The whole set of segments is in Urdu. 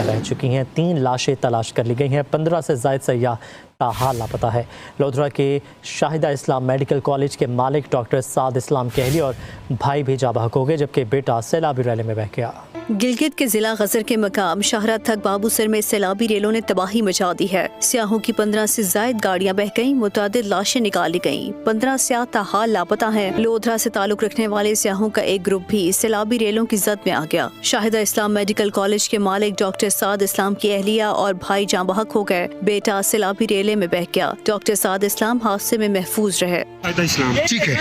میں بہہ چکی ہیں، 3 لاشیں تلاش کر لی گئی ہیں، 15 سے زائد سیاح تاحال لاپتہ ہے۔ لودھرا کے شاہدہ اسلام میڈیکل کالج کے مالک ڈاکٹر سعد اسلام کی اہلیہ اور بھائی بھی جاں بحق ہو گئے، جبکہ بیٹا سیلابی ریلے میں بہہ گیا۔ گلگت کے ضلع غزر کے مقام شاہراہ تھک بابو سر میں سیلابی ریلوں نے تباہی مچا دی ہے۔ سیاحوں کی 15 سے زائد گاڑیاں بہہ گئیں، متعدد لاشیں نکالی گئیں، 15 سیاح تاحال لاپتہ ہیں۔ لودھرا سے تعلق رکھنے والے سیاحوں کا ایک گروپ بھی سیلابی ریلوں کی زد میں آ گیا۔ شاہدہ اسلام میڈیکل کالج کے مالک ڈاکٹر سعد اسلام کی اہلیہ اور بھائی جاں بحق ہو گئے، بیٹا سیلابی ریلے میں بہہ گیا۔ ڈاکٹر سعد اسلام حادثے میں محفوظ رہے۔ ٹھیک ہے،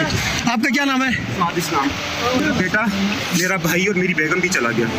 آپ کا کیا نام ہے؟ سعد اسلام۔ بیٹا میرا بھائی اور میری بیگم بھی چلا گیا۔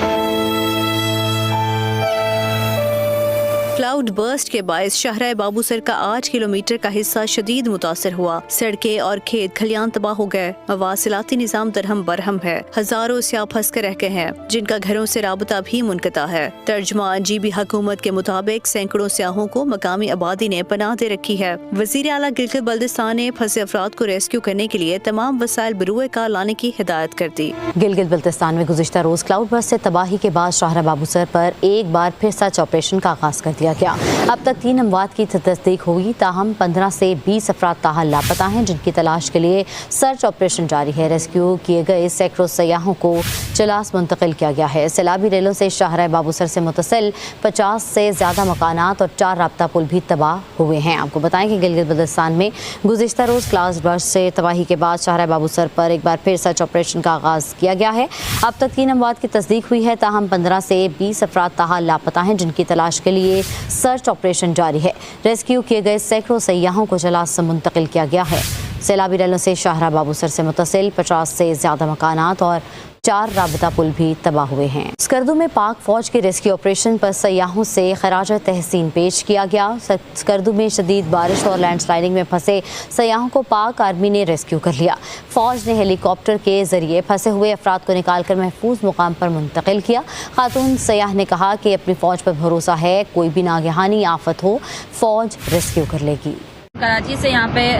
کلاؤڈ برسٹ کے باعث شاہراہ بابو سر کا 8 کلومیٹر کا حصہ شدید متاثر ہوا، سڑکیں اور کھیت کھلیان تباہ ہو گئے، مواصلاتی نظام درہم برہم ہے، ہزاروں سیاح پھنس کر رہ گئے ہیں جن کا گھروں سے رابطہ بھی منقطع ہے۔ ترجمان جی بی حکومت کے مطابق سینکڑوں سیاحوں کو مقامی آبادی نے پناہ دے رکھی ہے۔ وزیر اعلیٰ گلگت بلتستان نے پھنسے افراد کو ریسکیو کرنے کے لیے تمام وسائل بروئے کار لانے کی ہدایت کر دی۔ گلگت بلتستان میں گزشتہ روز کلاؤڈ برسٹ سے تباہی کے بعد شاہراہ بابو سر پر ایک بار پھر سرچ آپریشن کا آغاز کر دیا گیا۔ اب تک 3 اموات کی تصدیق ہوئی، تاہم 15 سے 20 افراد تاحال لاپتہ ہیں جن کی تلاش کے لیے سرچ آپریشن جاری ہے۔ ریسکیو کیے گئے سینکڑوں سیاحوں کو چلاس منتقل کیا گیا ہے۔ سیلابی ریلوں سے شاہراہ بابو سر سے متصل 50 سے زیادہ مکانات اور 4 رابطہ پل بھی تباہ ہوئے ہیں۔ آپ کو بتائیں کہ گلگت بلتستان میں گزشتہ روز کلاؤڈ برسٹ سے تباہی کے بعد شاہراہ بابو سر پر ایک بار پھر سرچ آپریشن کا آغاز کیا گیا ہے۔ اب تک 3 اموات کی تصدیق ہوئی ہے، تاہم 15 سے 20 افراد تاحال لاپتہ ہیں جن کی تلاش کے لیے سرچ آپریشن جاری ہے۔ ریسکیو کیے گئے سینکڑوں سیاحوں کو چلاس سے منتقل کیا گیا ہے۔ سیلابی ریلوں سے شاہراہ بابو سر سے متصل 50 سے زیادہ مکانات اور 4 رابطہ پل بھی تباہ ہوئے ہیں۔ اسکردو میں پاک فوج کے ریسکیو آپریشن پر سیاحوں سے خراج تحسین پیش کیا گیا۔ اسکردو میں شدید بارش اور لینڈ سلائڈنگ میں پھنسے سیاحوں کو پاک آرمی نے ریسکیو کر لیا۔ فوج نے ہیلی کاپٹر کے ذریعے پھنسے ہوئے افراد کو نکال کر محفوظ مقام پر منتقل کیا۔ خاتون سیاح نے کہا کہ اپنی فوج پر بھروسہ ہے، کوئی بھی ناگہانی آفت ہو فوج ریسکیو کر لے گی۔ کراچی سے یہاں پہ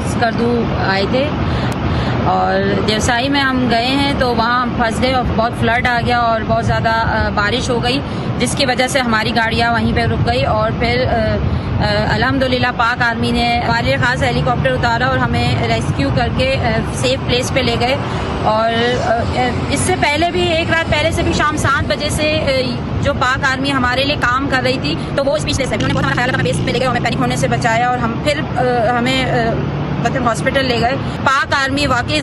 اسکردو آئے تھے اور دیوسائی میں ہم گئے ہیں تو وہاں ہم پھنس گئے اور بہت فلڈ آ گیا اور بہت زیادہ بارش ہو گئی، جس کی وجہ سے ہماری گاڑیاں وہیں پہ رک گئی اور پھر الحمدللہ پاک آرمی نے ہمارے خاص ہیلی کاپٹر اتارا اور ہمیں ریسکیو کر کے سیف پلیس پہ لے گئے۔ اور اس سے پہلے بھی ایک رات پہلے سے بھی شام 7 بجے سے جو پاک آرمی ہمارے لیے کام کر رہی تھی تو وہ اسپیچ لیس ہے، انہوں نے بہت ہمارا خیال رکھا، بیس پہ لے گئے، ہمیں پینک ہونے سے بچایا اور ہم پھر ہمیں ہاسپٹل لے گئے۔ پاک آرمی واقعی